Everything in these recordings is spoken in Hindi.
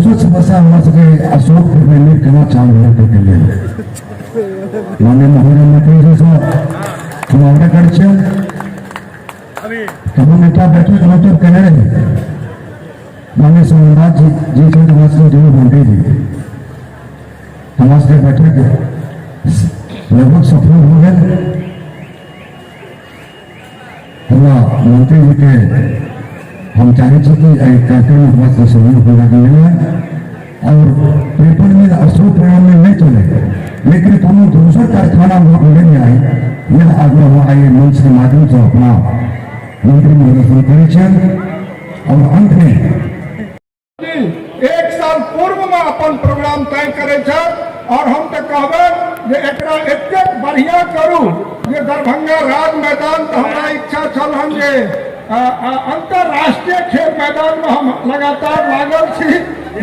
स्वच्छ भाषा हमारे अशोक में केना चाल के लिए माननीय महोदय मंत्री जी हम हमरा कर नेता बैठक नोटर कहने रहे माननीय सोमनाथ जी के हमारे जो मंत्री जी हमारे बैठक लगभग सफल हो गए। मंत्री जी के हम चाहे कि कार्यक्रम हमारे सहयोग हो जाए और पेपर में अशोक प्रोग्राम में नहीं चले, लेकिन दोनों दूसरा कारखाना वहाँ लेने आए। यह आग्रह हुआ ये मंच के माध्यम से अपना मंत्री महोदय करें और अंत में एक साल पूर्व में अपन प्रोग्राम तय करे और हम तो कहबे जे एकरा एते बढ़िया करू जे दरभंगा राज मैदान तो हमारा इच्छा छल हम जे अंतरराष्ट्रीय खेल मैदान में हम लगातार लागल छी,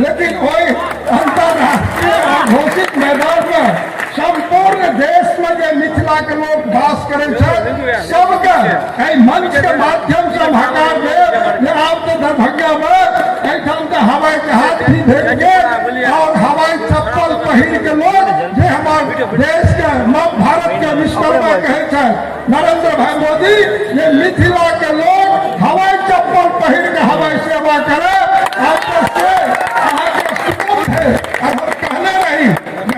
लेकिन वही अंतरराष्ट्रीय घोषित मैदान में संपूर्ण देश में जो मिथिला के लोग वास करे सबके मंच के माध्यम से हम हकार दे आप तो दरभंगा में एठाम तो हवाई जहाज भी भेजेंगे और हवाई चप्पल पहिर के लोग जो हमारे देश के नव भारत के विश्वकर्मा कहे नरेंद्र भाई मोदी ये मिथिला के लोग हवाई चप्पल पहिर के हवाई सेवा करे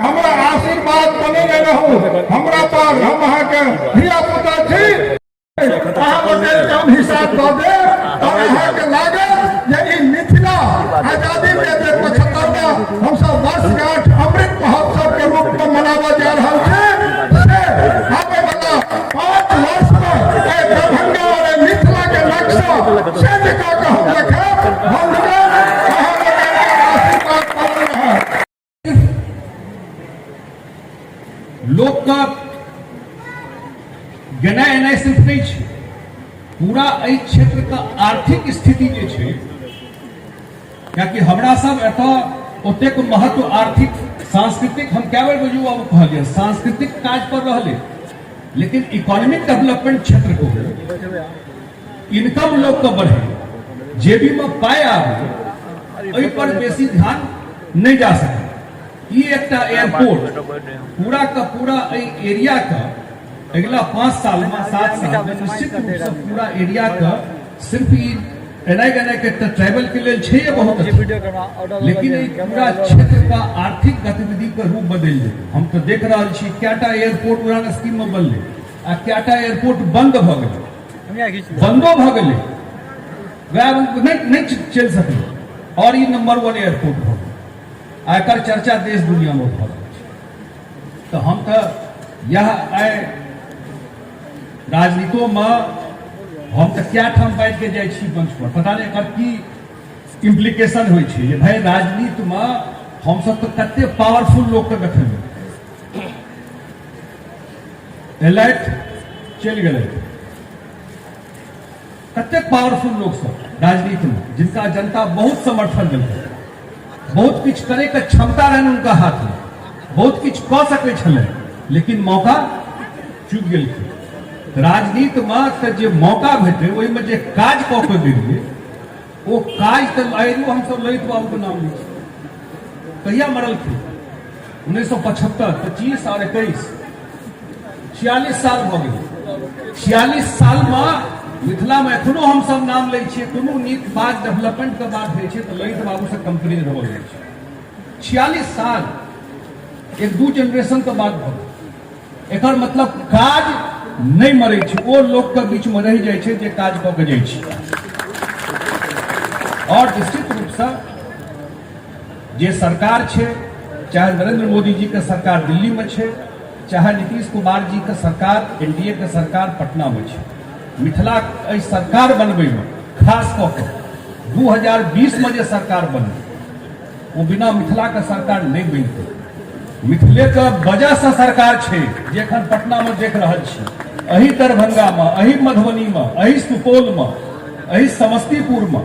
हमारा आशीर्वाद बने रहू हमरा पर हम के धिया पुता छी हिसाब दऽ दे और के लागे जे मिथिला आजादी के 75वां हम सब वर्षगांठ अमृत महोत्सव के रूप में मनावा जा रहा है। आगे वाला 5 वर्ष में दरभंगा और मिथिला के नक्शा से जगह का हम देखे लोग का गना एना सिर्फ नहीं है, पूरा एहि क्षेत्र का आर्थिक स्थिति जे छै कियाकि हमरा सब एतऽ ओतेक महत्व आर्थिक सांस्कृतिक हम क्या बेर बुझू अब कहलिए सांस्कृतिक काज पर रहले, लेकिन इकोनॉमिक डेवलपमेंट क्षेत्र को इनकम लोग को बढ़े जेबी में पाए आवे एहि पर बेसी ध्यान नहीं जा सके। ये एक एयरपोर्ट पूरा का पूरा एरिया का अगला 5 साल में 7 साल में निश्चित रूप से पूरा एरिया का सिर्फ एना के ट्रैवल के लिए छे बहुत अच्छा, लेकिन पूरा क्षेत्र का आर्थिक गतिविधि का रूप बदल दे। हम तो देख रहा छी क्याटा एयरपोर्ट उड़ान स्कीम में बनले आ क्याटा एयरपोर्ट बंद भ गेले, बंदो भ गेले, नहीं चल सके और ये नंबर 1 एयरपोर्ट भ गेले। आकर चर्चा देश दुनिया में भऽ रहल छै। तो हम तो यह आए राजनीतियों में हम तो क्या ठाम बैठ के जाए छी मंच पर, पता नहीं एकर की इम्प्लीकेशन होइ छै जे भाई राजनीति में हम सब तो कते पावरफुल लोग के देखे एलाइट चल गए, कते पावरफुल लोग सब राजनीति में जिनका जनता बहुत समर्थन देलकै, बहुत कुछ करे के क्षमता रहन उनका हाथ में, बहुत कुछ कह सके छले, लेकिन मौका चूक गेल। राजनीति में जे मौका भेटे ओहि में जे काज कऽ के दिलिए वो काज तो आयु हम सब ललित बाबू के नाम ली कहिया मरल थे 1975 25 और 21 46 साल भ गए। 46 साल में मिथिला में एखनो हम सब नाम लै छियै, कोनो नीक बात डेवलपमेंट के बात होइ छै तो ललित बाबू से कंपनी रहल जाइ छै। 46 साल एक 2 जनरेशन के बाद भ गेल। एकर मतलब काज नहीं मरे छै, वो लोग के बीच में रह जाइ छै जे काज कऽ के जाइ छै। और निश्चित रूप से जे सरकार छै, चाहे नरेंद्र मोदी जी के सरकार दिल्ली में छै, चाहे नीतीश कुमार जी के सरकार एनडीए के सरकार पटना में छै, मिथिला सरकार बनबे में खास कऽ के 2020 में जे सरकार बनलै वो बिना मिथिला के सरकार नहीं बनतै। मिथिले के वजह से सरकार छै जे एखन पटना में देख रहल छी, अही दरभंगा में, अही मधुबनी में, अही सुपौल में, अही समस्तीपुर में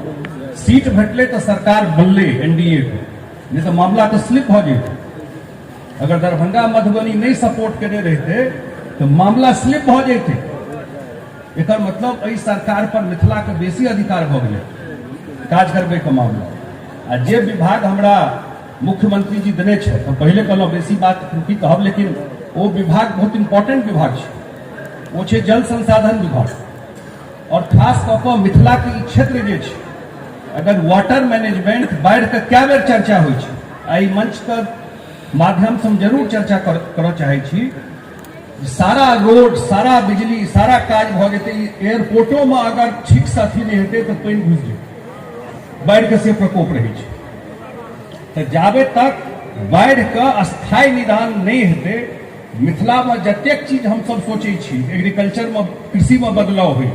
सीट भेटले तो सरकार बनले एनडीए के, नहीं तो मामला तो स्लिप हो जेतै। अगर दरभंगा मधुबनी नहीं सपोर्ट करे रहते तो मामला स्लिप हो जेतै। एकर मतलब एहि सरकार पर मिथिला के बेसी अधिकार भ गेलै काज करबे के मामला। आ जे विभाग हमरा मुख्यमंत्री जी देने छे, तो पहले कहलहुँ बेसी बात की कहब, लेकिन वो विभाग बहुत इम्पोर्टेंट विभाग है। वो छे जल संसाधन विभाग, और खास कऽ कऽ मिथिला के ई क्षेत्र जे छै, अगर वाटर मैनेजमेंट बाढ़ के क्या बेर चर्चा होइ छै, एहि मंच के माध्यम से हम जरूर चर्चा करऽ चाहै छी। सारा रोड, सारा बिजली, सारा काज भऽ जेतै, एयरपोर्टो में अगर ठीक से अथी नहीं हेतै तो पानि घुसि जेतै, बाढ़ि के से प्रकोप रहै छै। तो जाबे तक बाढ़ि के स्थायी निदान नहीं हेतै, मिथिला में जतेक चीज हम सब सोचै छी, एग्रीकल्चर में, कृषि में बदलाव होइ,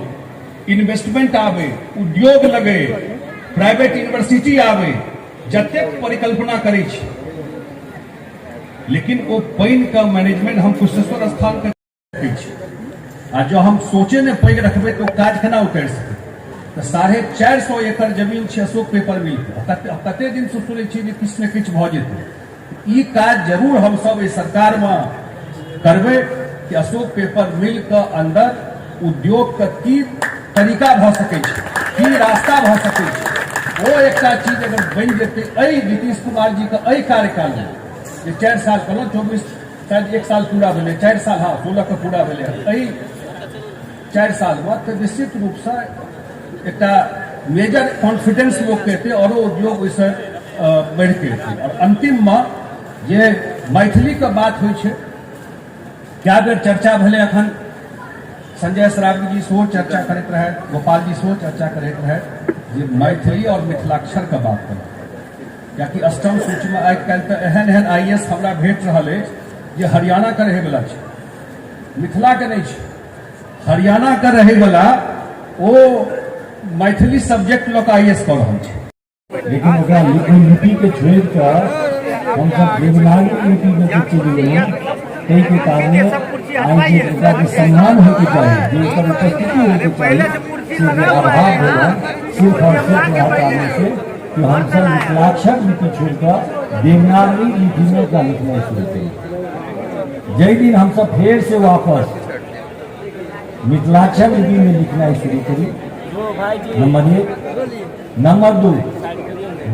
इन्वेस्टमेंट आवे, उद्योग लगे, प्राइवेट यूनिवर्सिटी आवे, जतेक परिकल्पना करै छी, लेकिन वो पानी का मैनेजमेंट हम कुशेश्वर स्थान के आ जो हम सोचे ने पैघ रखबे तो काज केना उतर सके। तो 450 एकड़ जमीन छै अशोक पेपर मिल के, कते दिन से सुनै छी किछु ने किछु भऽ जेतै। ई काज जरूर हम सब इस सरकार में करबै कि अशोक पेपर मिल के अंदर उद्योग के की तरीका भऽ सकै छै, की रास्ता भऽ सकै छै, वो एकटा चीज अगर बनि जेतै, एहि नीतीश कुमार जी के एहि कार्यकाल में जे 4 साल कहलहुँ, 24 शायद 1 साल पूरा भेलै, 4 साल, हाँ 16 के पूरा भेलै, एहि 4 साल में तो निश्चित रूप से एकटा मेजर कॉन्फिडेंस लोग कहते और उद्योग ओहिसँ बढ़ के एतै। और अंतिम में जे मैथिली के बात होइ छै, क्या बेर चर्चा भेलै, अखन संजय सरावगी जी सेहो चर्चा करैत रहे, गोपाल जी सेहो चर्चा करैत रहे, जे मैथिली और मिथिलाक्षर के बात करब, कियाकि अष्टम सूची में आइ काल्हि तो एहन एहन IAS हमरा भेट रहल अछि जे हरियाणा के रहे वाला छै, मिथिला के नहीं छै, हरियाणा के रहे वाला ओ मैथिली सब्जेक्ट लोग IAS कऽ रहल छै। लेकिन ओकरा लिपि के छोड़ कऽ हम सब देवनागरी लिपि में चलि गेलहुँ, ताहि के कारणे आइ जे ओकरा के सम्मान होके चाही, जे ओकर उपस्थिति होके चाही, से अभाव होला, सिर्फ और सिर्फ वह कारण से कि हम सब मिथिलाक्षर लिपि छोड़कर देवनागरी लिपि में ओकरा लिखना शुरू करी। जै दिन हम सब फिर से वापस मिथिलाक्षर लिपि में लिखना शुरू करी, नंबर 1, नंबर 2,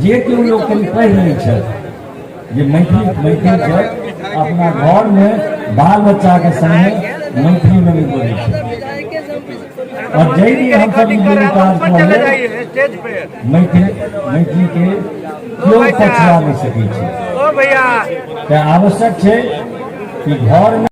जे केओ लोग कभी पढ़ि लै छथि, जे मैथिली छै, अपना घर में बाल बच्चा के संगे मैथिली में भी बोलै छै। और जै दिन हम सब काज करबै, मैथिली के केओ पछुआ नहीं सकै छै। आवश्यक छै कि घर में